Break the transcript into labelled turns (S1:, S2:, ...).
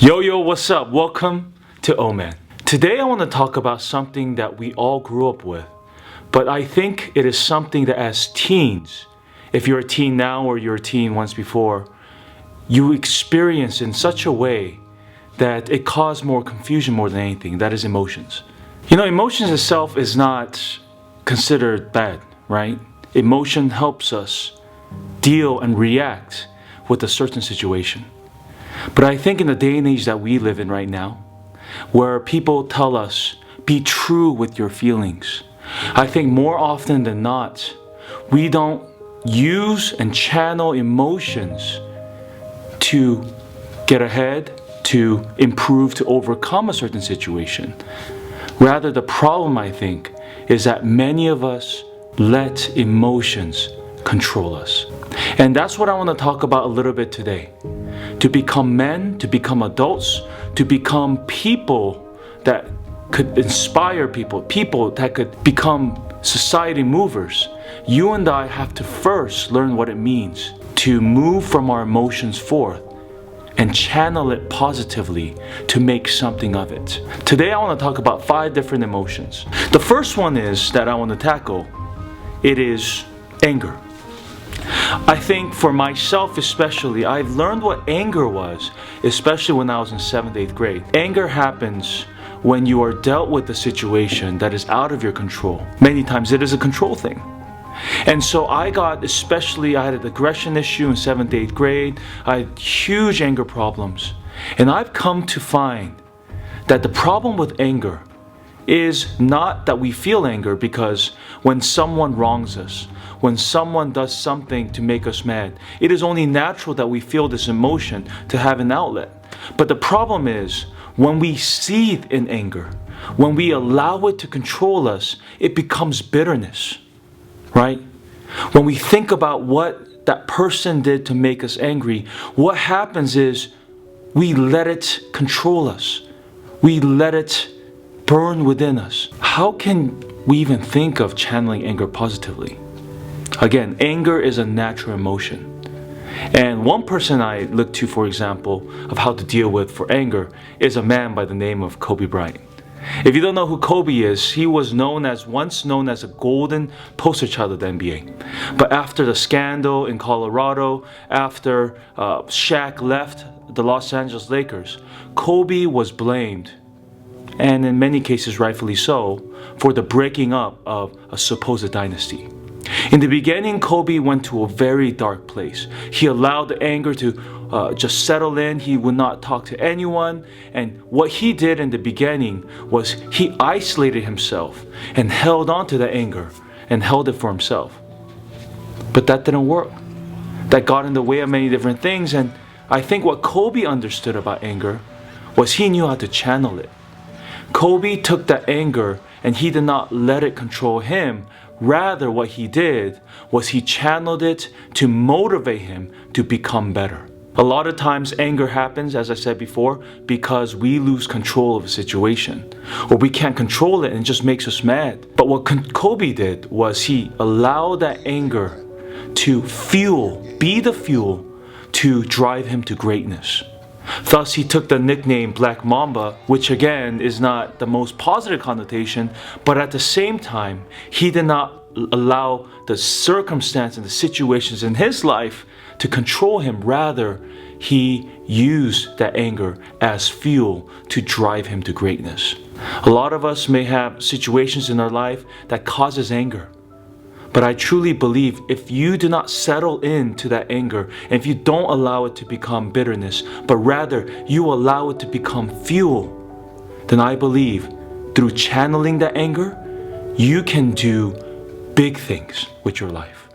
S1: Yo, what's up? Welcome to Oman. Today I want to talk about something that we all grew up with, but I think it is something that as teens, if you're a teen now or you're a teen once before, you experience in such a way that it caused more confusion more than anything. That is emotions. You know, emotions itself is not considered bad, right? Emotion helps us deal and react with a certain situation. But I think in the day and age that we live in right now, where people tell us, be true with your feelings, I think more often than not, we don't use and channel emotions to get ahead, to improve, to overcome a certain situation. Rather, the problem, I think, is that many of us let emotions control us. And that's what I want to talk about a little bit today. To become men, to become adults, to become people that could inspire people, people that could become society movers, you and I have to first learn what it means to move from our emotions forth and channel it positively to make something of it. Today I want to talk about 5 different emotions. The first one is that I want to tackle, it is anger. I think for myself especially, I've learned what anger was, especially when I was in 7th, 8th grade. Anger happens when you are dealt with a situation that is out of your control. Many times it is a control thing. And so I had an aggression issue in 7th, 8th grade. I had huge anger problems. And I've come to find that the problem with anger is not that we feel anger, because when someone wrongs us, when someone does something to make us mad, it is only natural that we feel this emotion to have an outlet. But the problem is when we seethe in anger, when we allow it to control us, it becomes bitterness, right? When we think about what that person did to make us angry, what happens is we let it control us. We let it burn within us. How can we even think of channeling anger positively? Again, anger is a natural emotion. And one person I look to, for example, of how to deal with for anger is a man by the name of Kobe Bryant. If you don't know who Kobe is, he was once known as a golden poster child of the NBA. But after the scandal in Colorado, after Shaq left the Los Angeles Lakers, Kobe was blamed, and in many cases rightfully so, for the breaking up of a supposed dynasty. In the beginning, Kobe went to a very dark place. He allowed the anger to just settle in. He would not talk to anyone. And what he did in the beginning was he isolated himself and held on to the anger and held it for himself. But that didn't work. That got in the way of many different things. And I think what Kobe understood about anger was he knew how to channel it. Kobe took that anger and he did not let it control him. Rather, what he did was he channeled it to motivate him to become better. A lot of times anger happens, as I said before, because we lose control of a situation, or we can't control it and it just makes us mad. But what Kobe did was he allowed that anger to be the fuel to drive him to greatness. Thus, he took the nickname Black Mamba, which again is not the most positive connotation, but at the same time, he did not allow the circumstance and the situations in his life to control him. Rather, he used that anger as fuel to drive him to greatness. A lot of us may have situations in our life that causes anger. But I truly believe if you do not settle into that anger, and if you don't allow it to become bitterness, but rather you allow it to become fuel, then I believe through channeling that anger, you can do big things with your life.